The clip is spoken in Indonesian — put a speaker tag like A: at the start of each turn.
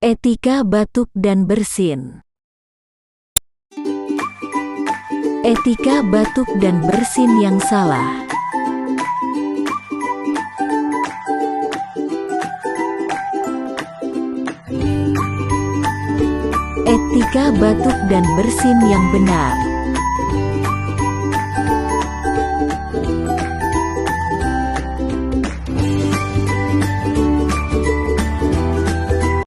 A: Etika batuk dan bersin. Etika batuk dan bersin yang salah. Etika batuk dan bersin yang benar.